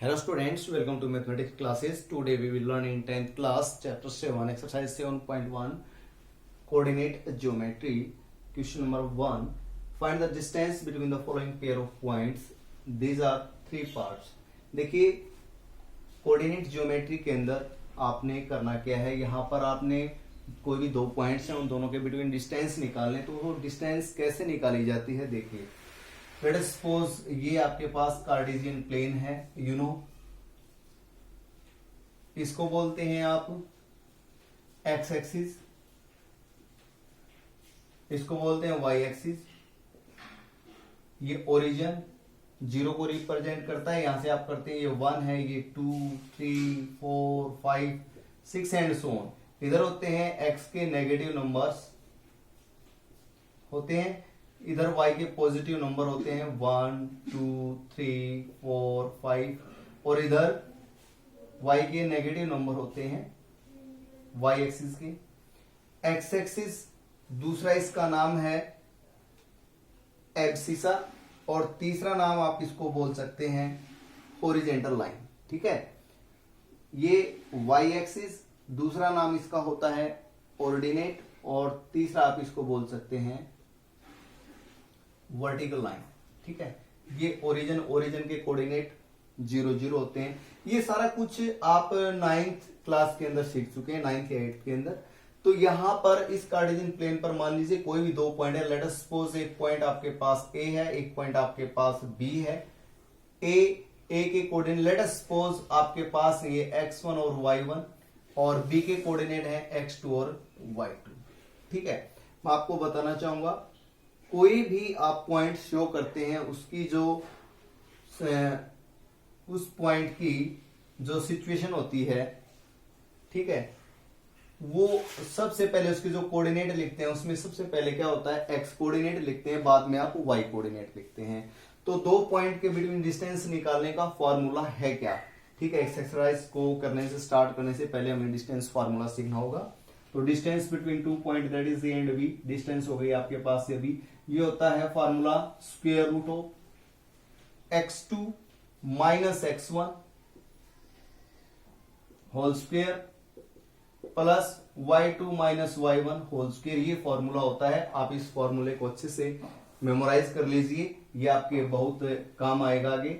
Hello students, welcome to mathematics classes. Today we will learn in 10th class chapter 7 exercise 7.1 coordinate geometry. Question number 1. Find the distance between the following pair of points. These are three parts. देखिए coordinate geometry के अंदर आपने करना क्या है, यहाँ पर आपने कोई भी दो पॉइंट्स हैं उन दोनों के बिटवीन डिस्टेंस निकालने। तो वो डिस्टेंस कैसे निकाली जाती है देखिए। लेट अस सपोज ये आपके पास कार्टेशियन प्लेन है, यू नो, इसको बोलते हैं आप एक्स एक्सिस, इसको बोलते हैं वाई एक्सिस। ये ओरिजिन जीरो को रिप्रेजेंट करता है, यहां से आप करते हैं ये 1 है, ये 2 3 4 5 6 एंड सो ऑन। इधर होते हैं एक्स के नेगेटिव नंबर्स होते हैं, इधर y के पॉजिटिव नंबर होते हैं 1 2 3 4 5, और इधर y के नेगेटिव नंबर होते हैं y एक्सिस के। x एक्सिस दूसरा इसका नाम है एब्सिसा, और तीसरा नाम आप इसको बोल सकते हैं हॉरिजॉन्टल लाइन। ठीक है, ये y एक्सिस दूसरा नाम इसका होता है ऑर्डिनेट, और तीसरा आप इसको बोल सकते हैं वर्टिकल लाइन। ठीक है, ये ओरिजिन के कोऑर्डिनेट 0 0 होते हैं। ये सारा कुछ आप 9th क्लास के अंदर सीख चुके हैं, 9th या 8th के अंदर। तो यहां पर इस कार्टेशियन प्लेन पर मान लीजिए कोई भी दो पॉइंट है। लेट अस सपोज एक पॉइंट आपके पास ए है, एक पॉइंट आपके पास बी है। ए के कोऑर्डिनेट लेट अस सपोज आपके पास ये x1 और y1, और बी के कोऑर्डिनेट है x2 और y2। ठीक है, मैं आपको बताना चाहूंगा कोई भी आप पॉइंट शो करते हैं उसकी जो उस पॉइंट की जो सिचुएशन होती है, ठीक है, वो सबसे पहले उसके जो कोऑर्डिनेट लिखते हैं उसमें सबसे पहले क्या होता है एक्स कोऑर्डिनेट लिखते हैं, बाद में आप वाई कोऑर्डिनेट लिखते हैं। तो दो पॉइंट के बिटवीन डिस्टेंस निकालने का फॉर्मूला है क्या। ठीक है, एक्सरसाइज को करने से स्टार्ट करने से पहले हमें डिस्टेंस फॉर्मूला सीखना होगा। तो distance between two point that is A and B, distance हो गई आपके पास से बी। ये होता है formula square root of x2 minus x1 whole square plus y2 minus y1 whole square. ये फॉर्मूला होता है। आप इस फॉर्मूले को अच्छे से मेमोराइज कर लीजिए, ये आपके बहुत काम आएगा आगे।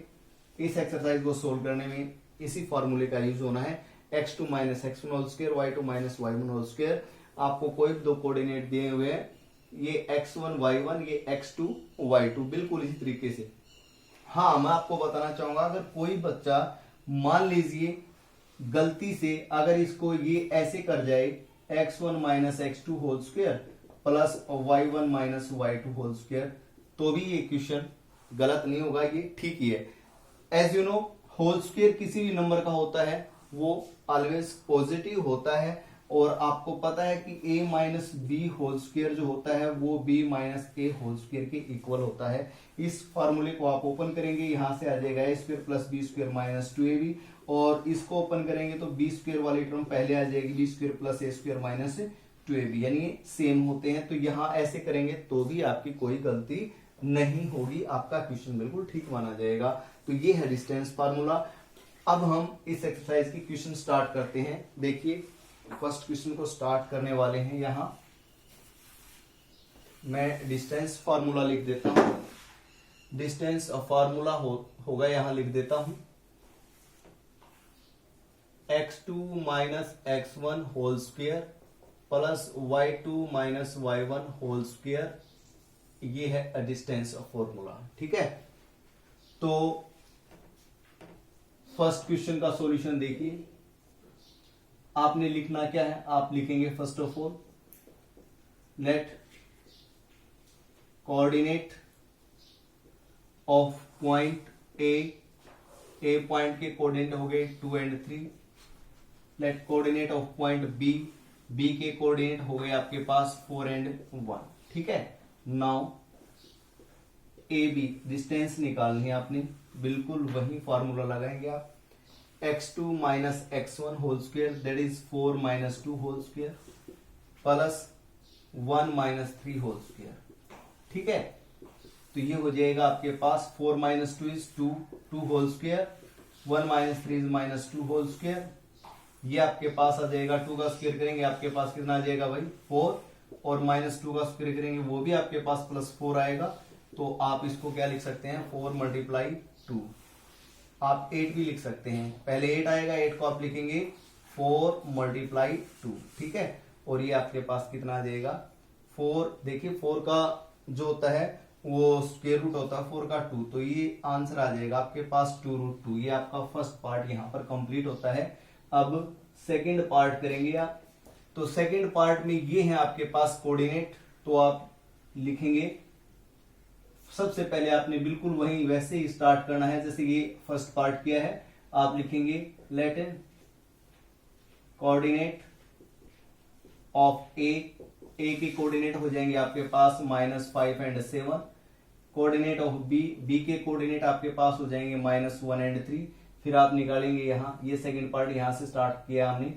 इस एक्सरसाइज को सोल्व करने में इसी फॉर्मूले का यूज होना है। x2 minus x1 whole square, y2 minus y1 whole square. आपको कोई दो कोऑर्डिनेट दिए हुए हैं, ये x1 y1, ये x2 y2, बिल्कुल इसी तरीके से। हाँ, मैं आपको बताना चाहूंगा अगर कोई बच्चा मान लीजिए गलती से अगर इसको ये ऐसे कर जाए x1 minus x2 whole square plus y1 minus y2 whole square, तो भी ये क्वेश्चन गलत नहीं होगा, ये ठीक ही है। As you know, whole square किसी भी नंबर का होता है वो ऑलवेज पॉजिटिव होता है, और आपको पता है कि a minus B whole square जो होता है वो b minus A whole square के इक्वल होता है। इस फॉर्मूले को आप ओपन करेंगे, यहां से आ जाएगा a square plus B square minus 2ab, और इसको ओपन करेंगे तो b स्क्वायर वाली टर्म पहले आ जाएगी, b स्क्वायर प्लस ए स्क्वायर माइनस 2ab, यानी सेम होते हैं। तो यहां ऐसे करेंगे तो भी आपकी कोई गलती नहीं होगी, आपका क्वेश्चन बिल्कुल ठीक माना जाएगा। तो ये है डिस्टेंस फार्मूला। अब हम इस एक्सरसाइज की क्वेश्चन स्टार्ट करते हैं। देखिए फर्स्ट क्वेश्चन को स्टार्ट करने वाले हैं। यहां मैं डिस्टेंस फार्मूला लिख देता हूं, डिस्टेंस फार्मूला होगा यहां लिख देता हूं x2 minus x1 whole square plus y2 minus y1 whole square, ये है डिस्टेंस फॉर्मूला। ठीक है, तो फर्स्ट क्वेश्चन का सॉल्यूशन देखिए। आपने लिखना क्या है, आप लिखेंगे first of all let coordinate of point A point के कोऑर्डिनेट हो गए 2 and 3। Let coordinate of point B के कोऑर्डिनेट हो गए आपके पास 4 and 1। ठीक है, नाउ ए बी डिस्टेंस निकालनी है आपने, बिल्कुल वही फॉर्मूला लगाएंगे आप। x2 minus x1 whole square that is 4 minus 2 whole square plus 1 minus 3 whole square. ठीक है, तो ये हो जाएगा आपके पास 4 minus 2 is 2 whole square 1 minus 3 is -2 whole square. ये आपके पास आ जाएगा, 2 का स्क्वायर करेंगे आपके पास कितना आ जाएगा भाई 4, और -2 का स्क्वायर करेंगे वो भी आपके पास +4 आएगा। तो आप इसको क्या लिख सकते हैं 4 × 2। आप 8 भी लिख सकते हैं, पहले 8 आएगा, 8 को आप लिखेंगे 4 × 2, ठीक है। और ये आपके पास कितना आ जाएगा 4, देखिए 4 का जो होता है वो स्क्वायर रूट होता है 4 का 2, तो ये आंसर आ जाएगा आपके पास 2√2। ये आपका फर्स्ट पार्ट यहाँ पर कंप्लीट होता है। अब सेकंड पार्ट करेंगे आप, तो सेकंड पार्ट में ये है आपके पास कोऑर्डिनेट, तो आप लिखेंगे सबसे पहले आपने बिल्कुल वहीं वैसे ही स्टार्ट करना है जैसे ये फर्स्ट पार्ट किया है। आप लिखेंगे लेट कोऑर्डिनेट ऑफ ए के कोऑर्डिनेट हो जाएंगे आपके पास -5 और 7। कोऑर्डिनेट ऑफ बी के कोऑर्डिनेट आपके पास हो जाएंगे -1 और 3। फिर आप निकालेंगे यहाँ, ये सेकंड पार्ट यहाँ से स्टार्ट किया हमने,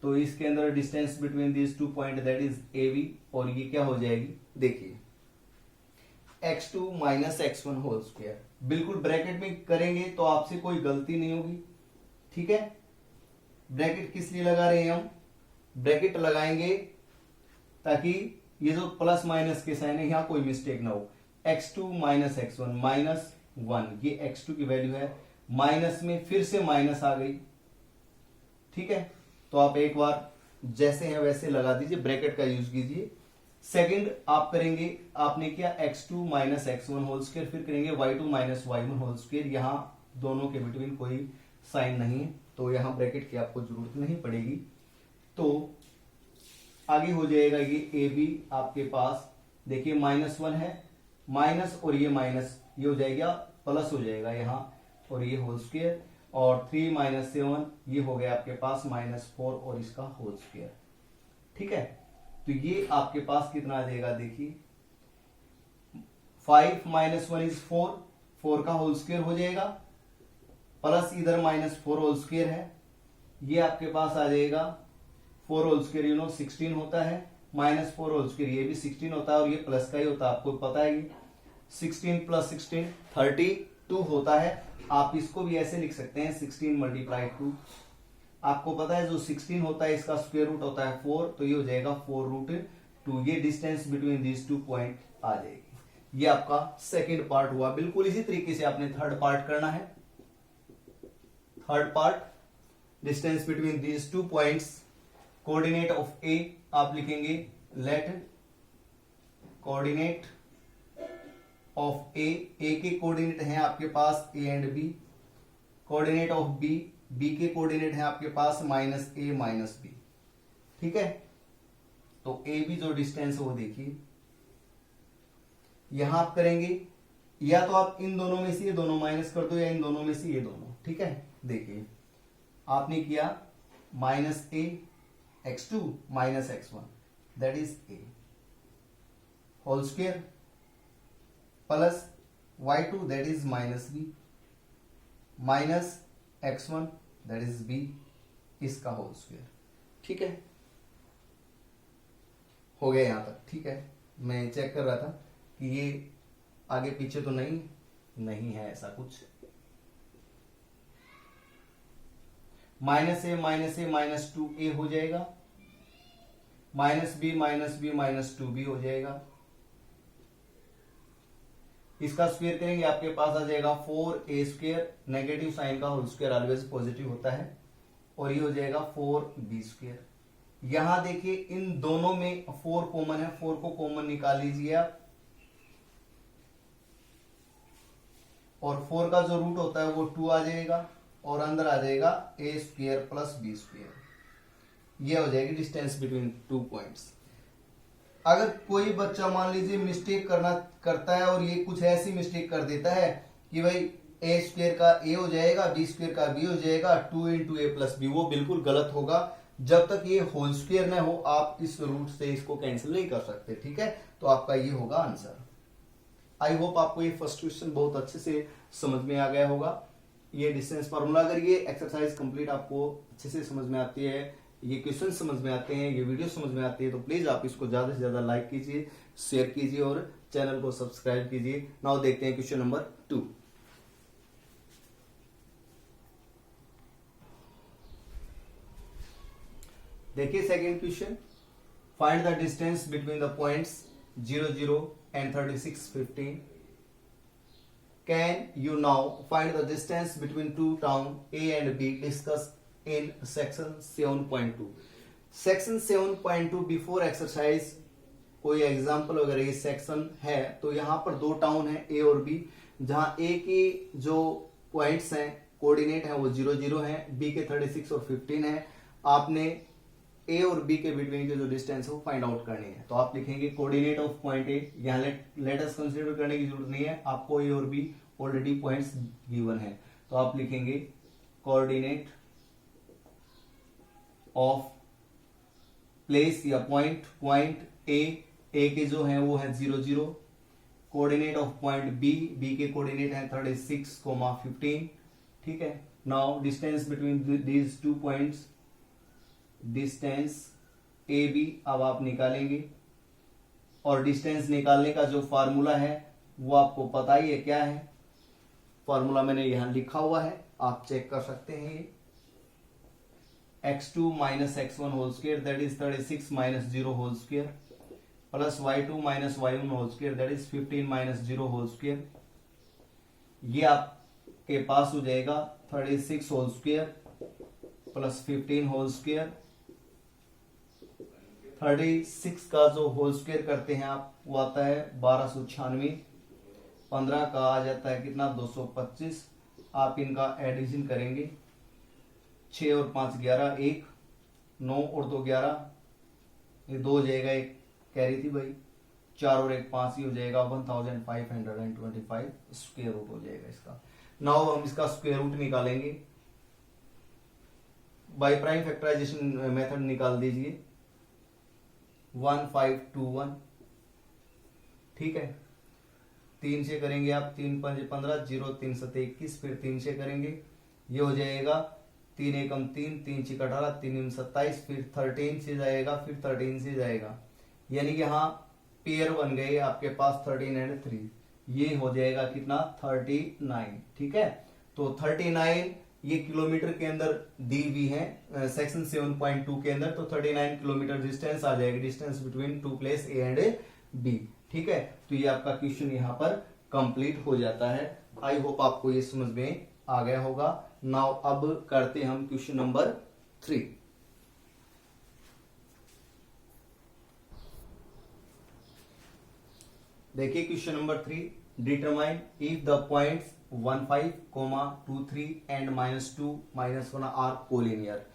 तो इसके अंदर distance between these 2 point that is AB, और ये क्या हो जाएगी देखिए x2 - x1 होल स्क्वायर। बिल्कुल ब्रैकेट में करेंगे तो आपसे कोई गलती नहीं होगी, ठीक है। ब्रैकेट किस लिए लगा रहे हैं हम, ब्रैकेट लगाएंगे ताकि ये जो प्लस माइनस के साइन है यहाँ कोई मिस्टेक ना हो। x2 - x1 -1, ये x2 की वैल्यू है, माइनस में फिर से माइनस आ गई, ठीक है। तो आप एक बार जैसे हैं वैसे लगा दीजिए, ब्रैकेट का यूज कीजिए। सेकंड आप करेंगे, आपने किया x2 - x1 होल स्क्वायर, फिर करेंगे y2 - y1 होल स्क्वायर। यहाँ दोनों के बिटवीन कोई साइन नहीं है, तो यहाँ ब्रैकेट की आपको जरूरत नहीं पड़ेगी। तो आगे हो जाएगा ये AB आपके पास, देखिए -1 है, माइनस और ये माइनस, ये हो जाएगा प्लस हो जाएगा यहाँ, और ये होल स्क्वायर, और 3 - 7 ये हो गया आपके पास -4 और इसका होल स्क्वायर, ठीक है। तो ये आपके पास कितना आ जाएगा देखिए 5 - 1 इज 4, 4 का होल स्क्वायर हो जाएगा, प्लस इधर -4 होल स्क्वायर है, ये आपके पास आ जाएगा 4 होल स्क्वायर 16 होता है, -4 होल स्क्वायर ये भी 16 होता है, और ये प्लस का ही होता है, आपको पता है ये 16 + 16 32 होता है। आप इसको भी ऐसे लिख सकते हैं 16 × 2। आपको पता है जो 16 होता है इसका स्क्वायर रूट होता है 4, तो ये हो जाएगा 4√2। ये डिस्टेंस बिटवीन दीज 2 पॉइंट आ जाएगी। ये आपका सेकंड पार्ट हुआ। बिल्कुल इसी तरीके से आपने थर्ड पार्ट करना है। Third part distance between these 2 points, coordinate of A आप लिखेंगे लेट कोऑर्डिनेट ऑफ ए के कोऑर्डिनेट हैं आपके पास A and B, coordinate of B के कोऑर्डिनेट है आपके पास -a - b, ठीक है। तो AB जो डिस्टेंस है वो देखिए यहां आप करेंगे, या तो आप इन दोनों में से ये दोनों माइनस कर दो, या इन दोनों में से ये दोनों, ठीक है। देखिए आपने किया -a x2 - x1 that is a whole square plus y2 that is -b minus x1 that is b, इसका होल स्क्वायर, ठीक है। हो गया यहां तक, ठीक है। मैं चेक कर रहा था कि ये आगे पीछे तो नहीं है ऐसा कुछ। -a - 2a हो जाएगा, -b - 2b हो जाएगा। इसका स्क्वायर करेंगे आपके पास आ जाएगा 4a², नेगेटिव साइन का होल स्क्वायर ऑलवेज पॉजिटिव होता है, और ये हो जाएगा 4b²। यहां देखिए इन दोनों में 4 कॉमन है, 4 को कॉमन निकाल लीजिए आप, और 4 का जो रूट होता है वो 2 आ जाएगा, और अंदर आ जाएगा a² + b²। ये हो जाएगी डिस्टेंस बिटवीन 2 पॉइंट्स। अगर कोई बच्चा मान लीजिए मिस्टेक करता है और ये कुछ ऐसी मिस्टेक कर देता है कि भाई a² का a हो जाएगा, b² का b हो जाएगा, 2 × a + b, वो बिल्कुल गलत होगा। जब तक ये होल स्क्वायर ना हो आप इस रूट से इसको कैंसिल नहीं कर सकते, ठीक है। तो आपका ये होगा आंसर। आई होप आपको ये फर्स्ट क्वेश्चन बहुत अच्छे से समझ में आ गया होगा। ये डिस्टेंस फार्मूला, अगर ये एक्सरसाइज कंप्लीट आपको अच्छे से समझ में आती है, ये क्वेश्चन समझ में आते हैं, ये वीडियो समझ में आती है, तो प्लीज आप इसको ज्यादा से ज्यादा लाइक कीजिए, शेयर कीजिए और चैनल को सब्सक्राइब कीजिए। नाउ देखते हैं क्वेश्चन नंबर 2। देखिए second question, find the distance between the points 0 0 and 36 15. Can you now find the distance between two towns A and B discussed in section 7.2. Section 7.2 before exercise कोई example अगर ये section है तो यहाँ पर दो town है ए और बी, जहां ए की जो पॉइंट्स हैं कोऑर्डिनेट है वो 0 0 है, बी के 36 और 15 है। आपने ए और बी के बिटवीन के जो डिस्टेंस है वो फाइंड आउट करनी है। तो आप लिखेंगे कोऑर्डिनेट ऑफ पॉइंट ए, यहाँ लेट अस कंसीडर करने की जरूरत नहीं है, आपको ए और बी ऑलरेडी पॉइंट्स गिवन है। तो आप लिखेंगे कोऑर्डिनेट ऑफ प्लेस या पॉइंट ए के जो है वो है 0 0, कोऑर्डिनेट ऑफ पॉइंट बी के कोऑर्डिनेट है 36, 15। ठीक है, now distance between these two points, distance A B अब आप निकालेंगे, और डिस्टेंस निकालने का जो फार्मूला है वो आपको पता ही है क्या है। फार्मूला मैंने यहां लिखा हुआ है, आप चेक कर सकते हैं। ये x2 minus x1 whole square that is 36 minus 0 whole square plus y2 minus y1 whole square that is 15 minus 0 whole square। ये आपके पास हो जाएगा 36 whole square plus 15 whole square। 36 का जो होल स्क्वायर करते हैं आप वो आता है 1296, 15 का आ जाता है कितना 225। आप इनका एडिशन करेंगे, 6 और 5 11, 1 9 और 2 11, ये 2 हो जाएगा, एक कैरी थी भाई, 4 और 1 5 ही हो जाएगा 1525 स्क्वायर रूट हो जाएगा इसका। नाउ हम इसका स्क्वायर रूट निकालेंगे, बाय प्राइम फैक्टराइजेशन मेथड निकाल दीजिए, 1521। ठीक है, 3 से करेंगे आप, 3 5 15, 0 3 7 21, फिर 3 से करेंगे, ये हो जाएगा 3 एकम 3, 3 6 18, 3 27, फिर 13 से जाएगा, फिर 13 से जाएगा, यानी कि यहाँ पेयर बन गए आपके पास 13 एंड 3, ये हो जाएगा कितना 39। ठीक है, तो 39 ये किलोमीटर के अंदर दी हुई है सेक्शन 7.2 के अंदर, तो 39 किलोमीटर डिस्टेंस आ जाएगी, distance between two place A and B. ठीक है, तो ये आपका क्वेश्चन यहाँ पर कंप्लीट हो जाता है। आई होप आपको ये समझ में आ गया होगा। नाउ अब करते हैं हम क्वेश्चन नंबर 3। देखिए question number 3, determine if the points 1 5, 2 3 and -2 -1 are collinear.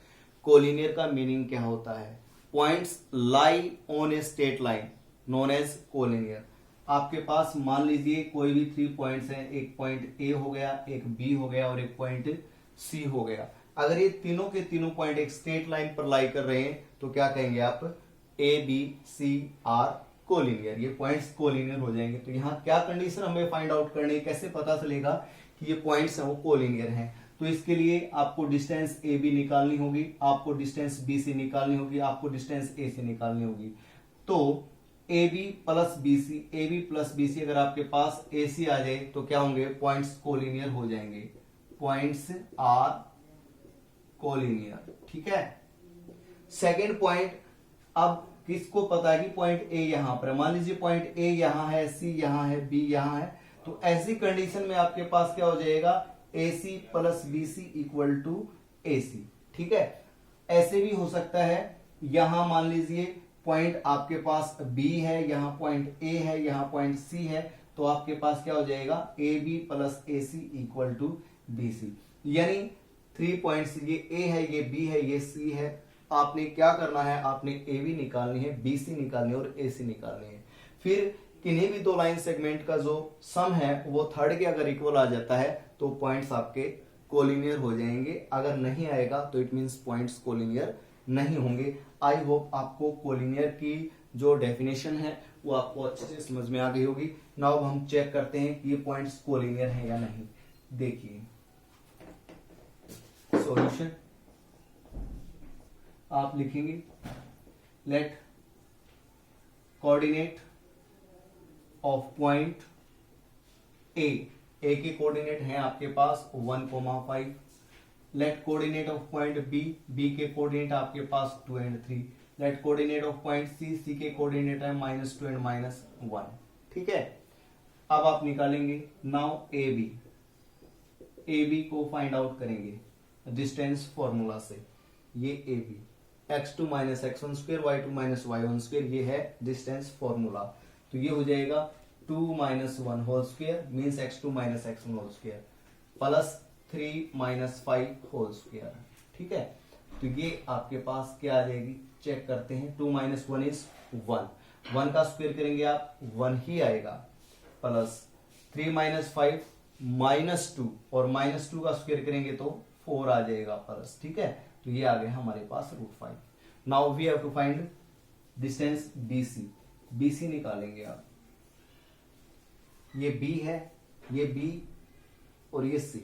Collinear का मीनिंग क्या होता है? Points lie on a straight line known as collinear. आपके पास मान लीजिए कोई भी 3 पॉइंट्स हैं, एक पॉइंट ए हो गया, एक बी हो गया और एक पॉइंट सी हो गया। अगर ये तीनों के तीनों पॉइंट एक स्ट्रेट लाइन पर लाई कर रहे हैं तो क्या कहेंगे आप? A B C are collinear, ये पॉइंट्स कोलिनियर हो जाएंगे। तो यहाँ क्या कंडीशन हमें फाइंड आउट करनी है, कैसे पता चलेगा कि ये पॉइंट्स हैं वो कोलिनियर हैं? तो इसके लिए आपको डिस्टेंस ए बी निकालनी होगी, आपको डिस्टेंस बी सी निकालनी होगी, आपको डिस्टेंस ए सी निकालनी होगी। तो A B plus B C, A B plus B C अगर आपके पास ए सी आ जाए तो क्या होंगे? पॉइंट्स कोलिनियर हो जाएंगे, पॉइंट्स आर कोलिनियर। ठीक है, सेकेंड पॉइंट, अब किसको पता है कि पॉइंट ए यहां पर, मान लीजिए पॉइंट ए यहां है, सी यहां है, बी यहां है, तो ऐसी कंडीशन में आपके पास क्या हो जाएगा? A C plus B C equal to A C. ठीक है, ऐसे भी हो सकता है, यहां मान लीजिए पॉइंट आपके पास बी है, यहां पॉइंट ए है, यहां पॉइंट सी है, तो आपके पास क्या हो जाएगा? A B plus A C equal to B C. यानी 3 पॉइंट्स, ये ए है, ये बी है, ये सी है। आपने क्या करना है? आपने ए बी निकालनी है, बी सी निकालनी है और ए सी निकालनी है। फिर किन्हीं भी 2 लाइन सेगमेंट का जो सम है वो थर्ड के अगर इक्वल आ जाता है तो पॉइंट्स आपके कोलिनियर हो जाएंगे, अगर नहीं आएगा तो इट मींस पॉइंट्स कोलिनियर नहीं होंगे। आई होप आपको कोलिनियर की जो डेफिनेशन है वो आपको अच्छे से समझ में आ गई होगी। नाउ हम चेक करते हैं कि ये पॉइंट्स कोलिनियर हैं या नहीं। देखिए सॉल्यूशन आप लिखेंगे, let coordinate of point A के कोऑर्डिनेट हैं आपके पास 1, 5, let coordinate of point B, B के कोऑर्डिनेट आपके पास 2 and 3, let coordinate of point C, C के कोऑर्डिनेट है -2 and -1। ठीक है, अब आप निकालेंगे नाउ ए बी को फाइंड आउट करेंगे डिस्टेंस फॉर्मूला से। ये A B x2 - x1 square y2 - y1 square, ये है डिस्टेंस फॉर्मूला। तो ये हो जाएगा 2 - 1 whole square means x2 - x1 whole square plus 3 - 5 whole square. ठीक है, तो ये आपके पास क्या आ जाएगी, चेक करते हैं। 2 - 1 इज 1, 1 का स्क्वायर करेंगे आप 1 ही आएगा, प्लस 3 - 5 -2 और -2 का स्क्वायर करेंगे तो 4 आ जाएगा प्लस। ठीक है, तो ये आ गया हमारे पास √5। Now we have to find distance BC निकालेंगे आप। ये B है, ये B और ये C,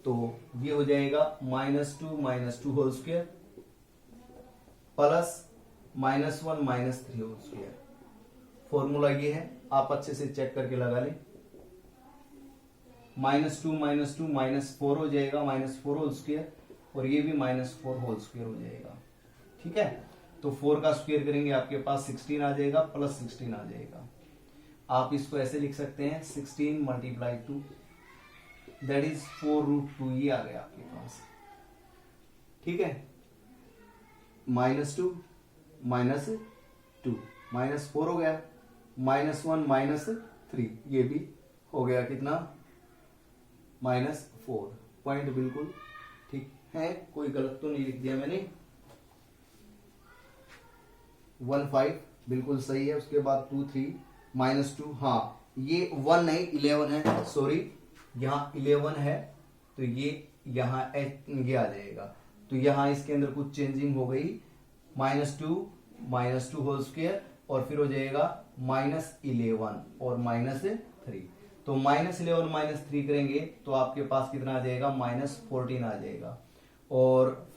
तो ये हो जाएगा -2 whole square plus -1 - 3 whole square. Formula ये है, आप अच्छे से चेक करके लगा लें। -2 -4 हो जाएगा, -4 होल स्क्वायर, और ये भी -4 होल स्क्वायर हो जाएगा। ठीक है, तो 4 का स्क्वायर करेंगे आपके पास 16 आ जाएगा, प्लस 16 आ जाएगा। आप इसको ऐसे लिख सकते हैं 16 × 2 दैट इज 4√2, ये आ गया आपके पास। ठीक है, -2 -2 -4 हो गया, -1 -3 ये भी हो गया कितना, -4। पॉइंट बिल्कुल ठीक है, कोई गलत तो नहीं लिख दिया मैंने। 15 बिल्कुल सही है। उसके बाद 2 3 -2, हाँ ये 1 नहीं 11 है, सॉरी यहाँ 11 है, तो ये यहाँ ये आ जाएगा। तो यहाँ इसके अंदर कुछ चेंजिंग हो गई, -2 होल स्क्वायर और फिर हो जाएगा -11 और -3। तो -11 -3 करेंगे तो आपके पास कितना आ जाएगा, -14 आ जाएगा, और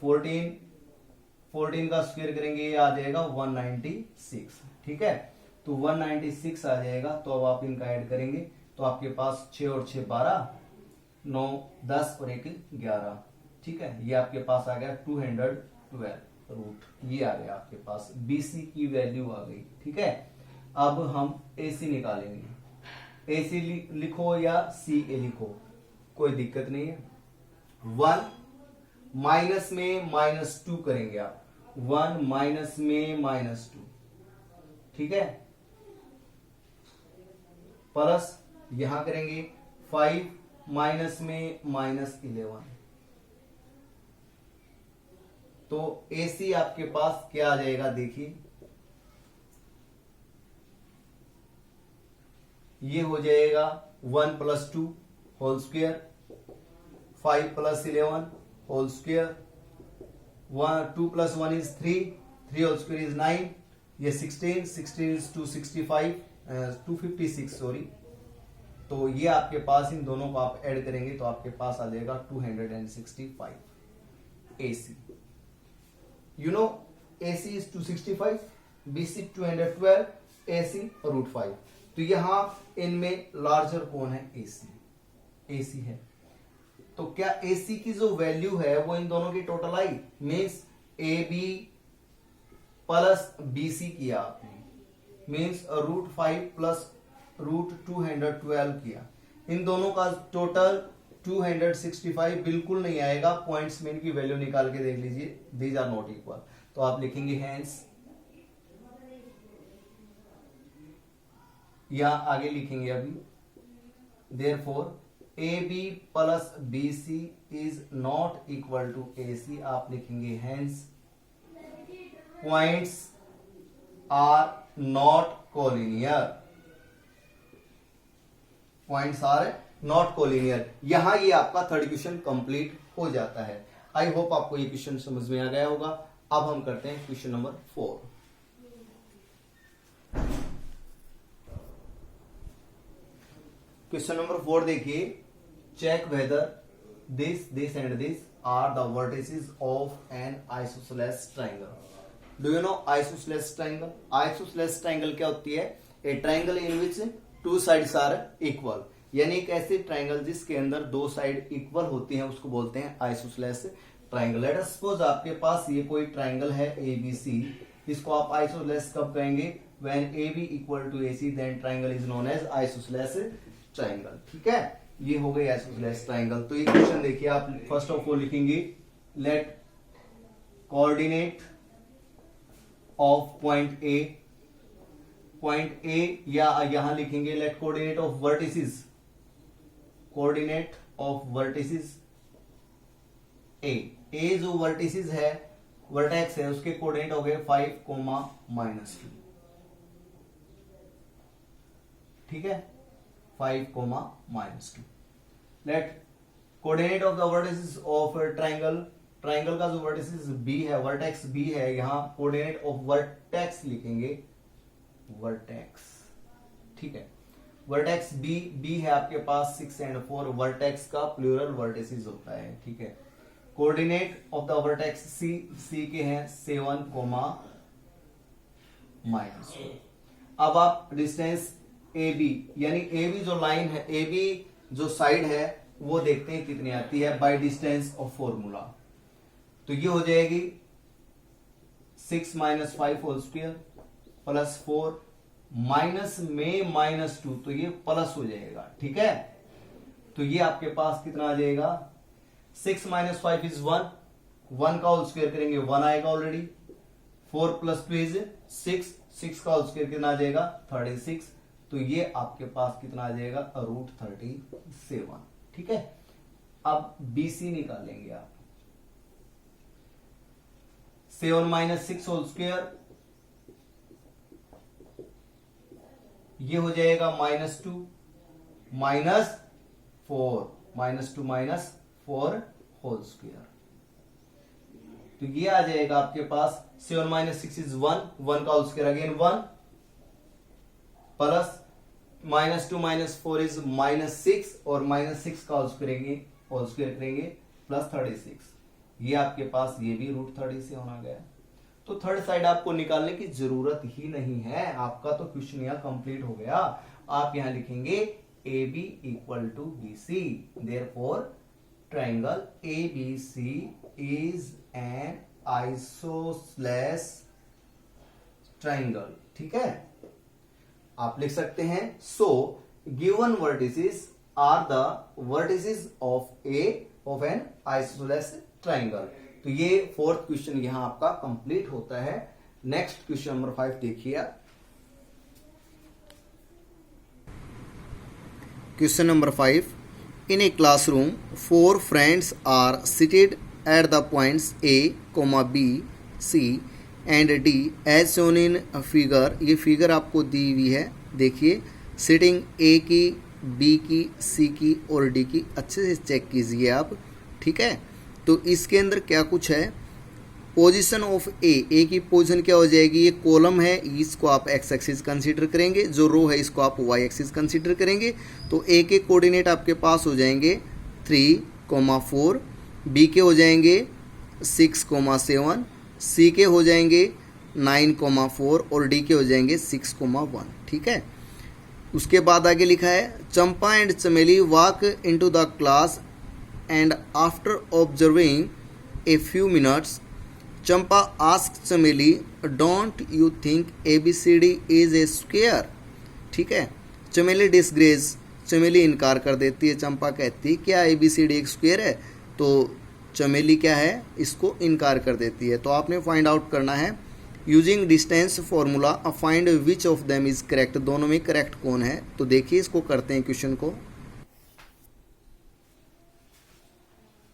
14 का स्क्वायर करेंगे ये आ जाएगा 196। ठीक है, तो 196 आ जाएगा। तो अब आप इनका ऐड करेंगे तो आपके पास 6 और 6 12, 9 10 और 1 11। ठीक है, ये आपके पास आ गया 212 रूट, ये आ गया आपके पास। BC की वैल्यू आ गई। ठीक है, अब हम AC निकालेंगे। AC लिखो या CA लिखो, कोई दिक्कत नहीं है। 1 माइनस में -2 करेंगे आप, 1 माइनस में -2। ठीक है, प्लस यहां करेंगे 5 माइनस में -11। तो AC आपके पास क्या आ जाएगा, देखिए ये हो जाएगा 1 + 2 whole square, 5 + 11 whole square, 2 + 1 is 3, 3 whole square is 9, ये 16 is 256 सॉरी। तो ये आपके पास, इन दोनों को आप ऐड करेंगे तो आपके पास आ जाएगा 265 AC। You know AC is 265, BC 212, AC √5। तो यहां इनमें लार्जर कौन है, AC है। तो क्या AC की जो वैल्यू है वो इन दोनों की total I, means AB plus BC किया आपने, मीन्स √5 प्लस √212 किया। इन दोनों का टोटल 265 बिल्कुल नहीं आएगा। पॉइंट्स में इनकी वैल्यू निकाल के देख लीजिए, दीज आर नॉट इक्वल। तो आप लिखेंगे हैंस, या आगे लिखेंगे अभी, therefore AB plus BC is not equal to AC। आप लिखेंगे hence points are not collinear, points are not collinear. यहां ये आपका थर्ड क्वेश्चन कंप्लीट हो जाता है। आई होप आपको ये क्वेश्चन समझ में आ गया होगा। अब हम करते हैं क्वेश्चन नंबर 4। क्वेश्चन नंबर 4 देखिए, check whether this and this are the vertices of an isosceles triangle. Do you know isosceles triangle? Isosceles triangle क्या होती है? A triangle in which two sides are equal. यानी एक ऐसे triangle जिसके अंदर दो साइड इक्वल होती हैं उसको बोलते हैं isosceles triangle. Let us suppose आपके पास ये कोई ट्राइंगल है ABC, इसको आप आइसोसेलेस कब कहेंगे? When AB equal to AC then triangle is known as isosceles triangle. ठीक है, ये हो गई आइसोसेलेस ट्राइंगल। तो ये क्वेश्चन देखिए, आप फर्स्ट ऑफ ऑल लिखेंगे let coordinate of point A, या यहां लिखेंगे let coordinate of vertices, coordinate of vertices A जो वर्टिसेस है, वर्टेक्स है, उसके कोऑर्डिनेट हो गए 5, -2। ठीक है, 5, -2। Let coordinate of the vertices of triangle, triangle का जो वर्टिसेस B है, वर्टेक्स B है, यहां कोऑर्डिनेट ऑफ वर्टेक्स लिखेंगे वर्टेक्स। ठीक है, वर्टेक्स B है आपके पास 6 और 4, वर्टेक्स का प्लूरल वर्टिसेस होता है। ठीक है, coordinate of the vertex C के हैं 7, -4। अब आप डिस्टेंस AB, यानी AB जो लाइन है, AB जो साइड है वो देखते हैं कितनी आती है बाय डिस्टेंस ऑफ फॉर्मूला। तो ये हो जाएगी 6 - 5 होल स्क्वायर प्लस 4 माइनस में -2, तो ये प्लस हो जाएगा। ठीक है, तो ये आपके पास कितना आ जाएगा? 6 - 5 इज 1 का होल स्क्वायर करेंगे 1 आएगा ऑलरेडी। 4 + 2 इज 6 का होल स्क्वायर कितना आ जाएगा? 36। तो ये आपके पास कितना आ जाएगा? √37। ठीक है, अब BC निकालेंगे आप। 7 - 6 होल स्क्वायर, ये हो जाएगा -2 -4 -2 होल स्क्वायर। तो ये आ जाएगा आपके पास 7 - 6 इज 1 का whole square again 1 plus -2 - 4 is -6 और -6 का होल स्क्वायर करेंगे प्लस 36। ये आपके पास ये भी √37 आ गया। तो थर्ड साइड आपको निकालने की जरूरत ही नहीं है, आपका तो क्वेश्चन यहाँ कंप्लीट हो गया। आप यहां लिखेंगे AB equal to BC, therefore triangle ABC is an isosceles triangle. ठीक है, आप लिख सकते हैं so given vertices are the vertices of an isosceles triangle. तो ये फोर्थ क्वेश्चन यहां आपका कंप्लीट होता है। नेक्स्ट क्वेश्चन नंबर 5 देखिए। Question number 5, in a classroom 4 friends are seated at the points A, B, C and D as shown in figure. ये figure आपको दी हुई है, देखिए सीटिंग A की, B की, C की और D की अच्छे से चेक कीजिए आप। ठीक है, तो इसके अंदर क्या कुछ है? पोजीशन ऑफ ए की पोजीशन क्या हो जाएगी? ये कॉलम है, इसको आप एक्स एक्सिस कंसीडर करेंगे, जो रो है इसको आप वाई एक्सिस कंसीडर करेंगे। तो ए के कोऑर्डिनेट आपके पास हो जाएंगे 3, 4, बी के हो जाएंगे 6, 7, सी के हो जाएंगे 9, 4 और डी के हो जाएंगे 6, 1। ठीक है, उसके बाद आगे लिखा है चंपा एंड चमेली walk into the class and after observing a few minutes Champa asked Chameli, don't you think ABCD is a square? ठीक है, चमेली डिसग्रेज, चमेली इनकार कर देती है, चंपा कहती है क्या ABCD एक स्क्वायर है? तो चमेली क्या है, इसको इनकार कर देती है। तो आपने फाइंड आउट करना है using distance formula, find which of them is correct, दोनों में करेक्ट कौन है। तो देखिए इसको करते हैं क्वेश्चन को।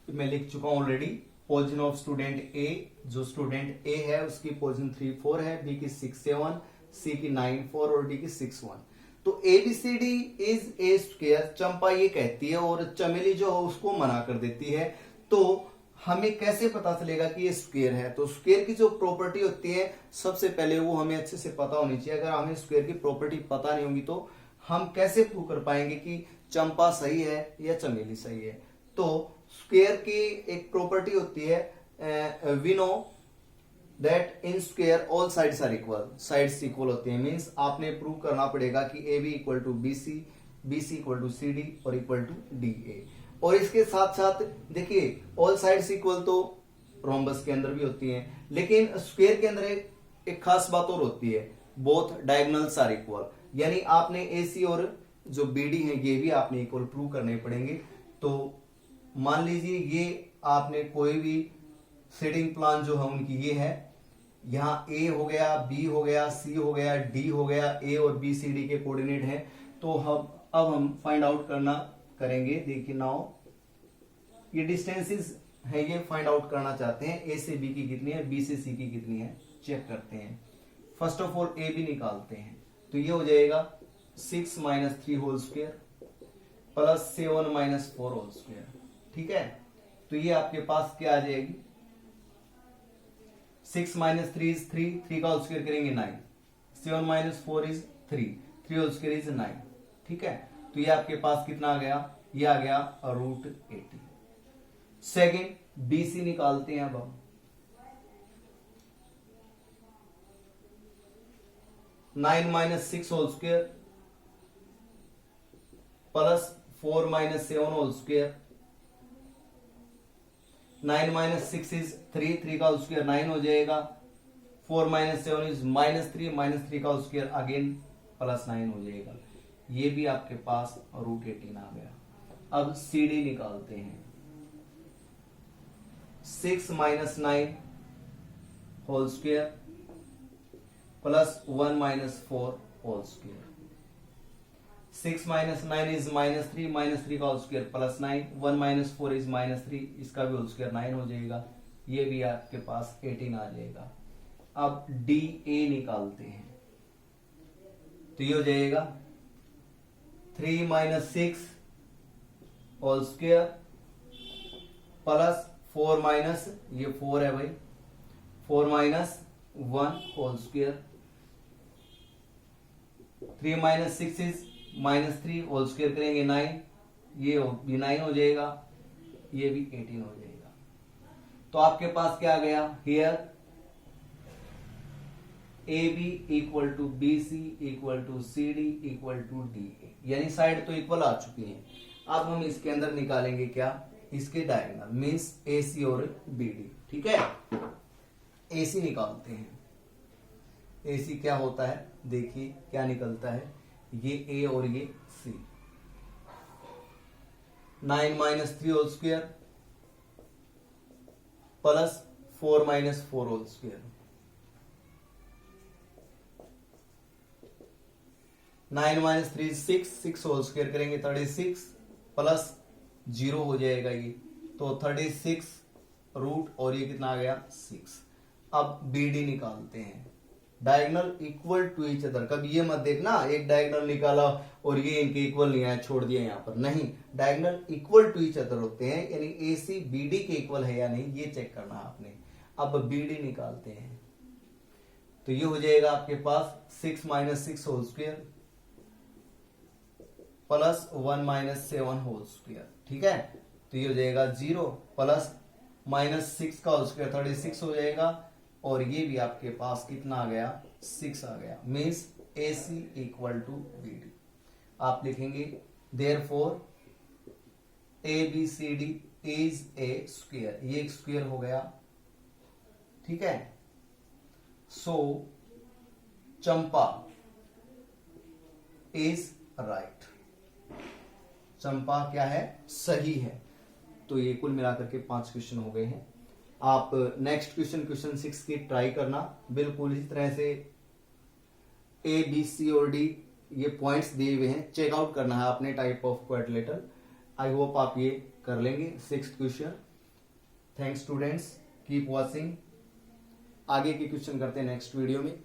मैं लिख चुका हूं ऑलरेडी। पोजीशन ऑफ स्टूडेंट ए, जो स्टूडेंट ए है उसकी पोजीशन 3, 4 है, बी की 6, 7, सी की 9, 4 और डी की 6, 1। तो ABCD इज ए स्क्वायर चंपा ये कहती है और चमेली जो है उसको मना कर देती है। तो हमें कैसे पता चलेगा कि ये स्क्वायर है? तो स्क्वायर की जो प्रॉपर्टी होती है सबसे पहले वो हमें अच्छे से पता होनी चाहिए। अगर हमें स्क्वायर की प्रॉपर्टी पता नहीं होगी तो हम कैसे प्रूव कर पाएंगे कि चंपा सही है या चमेली सही है? तो स्क्वायर की एक प्रॉपर्टी होती है we know that in square all sides are equal, sides equal होती है। मींस आपने प्रूव करना पड़ेगा कि AB equal to BC, B C equal to C D और इक्वल टू डी ए। और इसके साथ साथ देखिए ऑल साइड्स इक्वल तो रोम्बस के अंदर भी होती हैं, लेकिन स्क्वायर के अंदर एक खास बात और होती है, बोथ डायगोनल्स आर इक्वल, यानी आपने ए सी और जो बी डी है ये भी आपने इक्वल प्रूव करने पड़ेंगे। तो मान लीजिए ये आपने कोई भी सेटिंग प्लान जो है उनकी ये है, यहाँ ए हो गया, बी हो गया, सी हो गया, डी हो गया, ए और बी सी डी के कोऑर्डिनेट हैं। तो अब हम फाइंड आउट करेंगे। देखिए नाउ ये डिस्टेंसेस है, ये फाइंड आउट करना चाहते हैं, ए से बी की कितनी है, बी से सी की कितनी है, चेक करते हैं। First of all A B निकालते हैं, तो ये हो जाएगा 6 minus 3 whole square plus 7 minus 4 whole square. ठीक है, तो ये आपके पास क्या आ जाएगी, 6 माइनस 3 इज 3 का होल स्क्वायर करेंगे 9, 7 minus 4 is 3 whole square is 9। ठीक है, तो ये आपके पास कितना आ गया, ये आ गया √80। सेकेंड BC निकालते हैं अब हम। 9 minus 6 whole square plus 4 minus 7 whole square. 9 minus 6 is 3 का होल स्क्वायर 9 हो जाएगा। 4 माइनस 7 इज -3 का होल स्क्वायर अगेन प्लस 9 हो जाएगा। ये भी आपके पास √18 आ गया। अब CD निकालते हैं। 6 minus 9 whole square plus 1 minus 4 whole square. 6 minus 9 is -3 का whole square plus 9, 1 minus 4 is -3, इसका भी होल स्क्वायर 9 हो जाएगा। ये भी आपके पास 18 आ जाएगा। अब DA निकालते हैं, तो ये हो जाएगा 3 minus 6 whole square plus 4 minus, ये 4 है भाई, 4 minus 1 whole square. 3 minus 6 is -3 whole square करेंगे 9, ये भी 9 हो जाएगा, ये भी 18 हो जाएगा। तो आपके पास क्या आ गया, here AB equal to BC equal to CD equal to DA, यानी साइड तो इक्वल आ चुकी है। अब हम इसके अंदर निकालेंगे क्या, इसके डायगोनल, मींस AC और BD। ठीक है, AC निकालते हैं। AC क्या होता है, देखिए क्या निकलता है, ये A और ये C। 9 minus 3 whole square plus 4 minus 4 whole square. 9 minus 3 6 whole square करेंगे 36 प्लस 0 हो जाएगा ये, तो 36 रूट और ये कितना आ गया 6। अब BD निकालते हैं। Diagonal equal to each other, कभी ये मत देखना एक डायगोनल निकाला और ये इनके इक्वल नहीं आया छोड़ दिया यहाँ पर, नहीं, diagonal equal to each other होते हैं, यानी AC BD के इक्वल है या नहीं ये चेक करना है आपने। अब BD निकालते हैं, तो ये हो जाएगा आपके पास 6 minus 6 whole square plus 1 minus 7 whole square. ठीक है, तो ये हो जाएगा 0 प्लस -6 का होल स्क्वायर 36 हो जाएगा, और ये भी आपके पास कितना आ गया 6 आ गया, means AC equal to BD। आप लिखेंगे therefore ABCD is a square, ये एक स्क्वायर हो गया। ठीक है, सो चंपा इज राइट, चंपा क्या है, सही है। तो ये कुल मिलाकर के 5 क्वेश्चन हो गए हैं। आप नेक्स्ट क्वेश्चन 6 की ट्राई करना, बिल्कुल इसी तरह से A B C और D ये पॉइंट्स दिए हुए हैं, चेकआउट करना है आपने type of quadrilateral. I hope आप ये कर लेंगे 6th question. Thanks students, keep watching. आगे के क्वेश्चन करते हैं नेक्स्ट वीडियो में।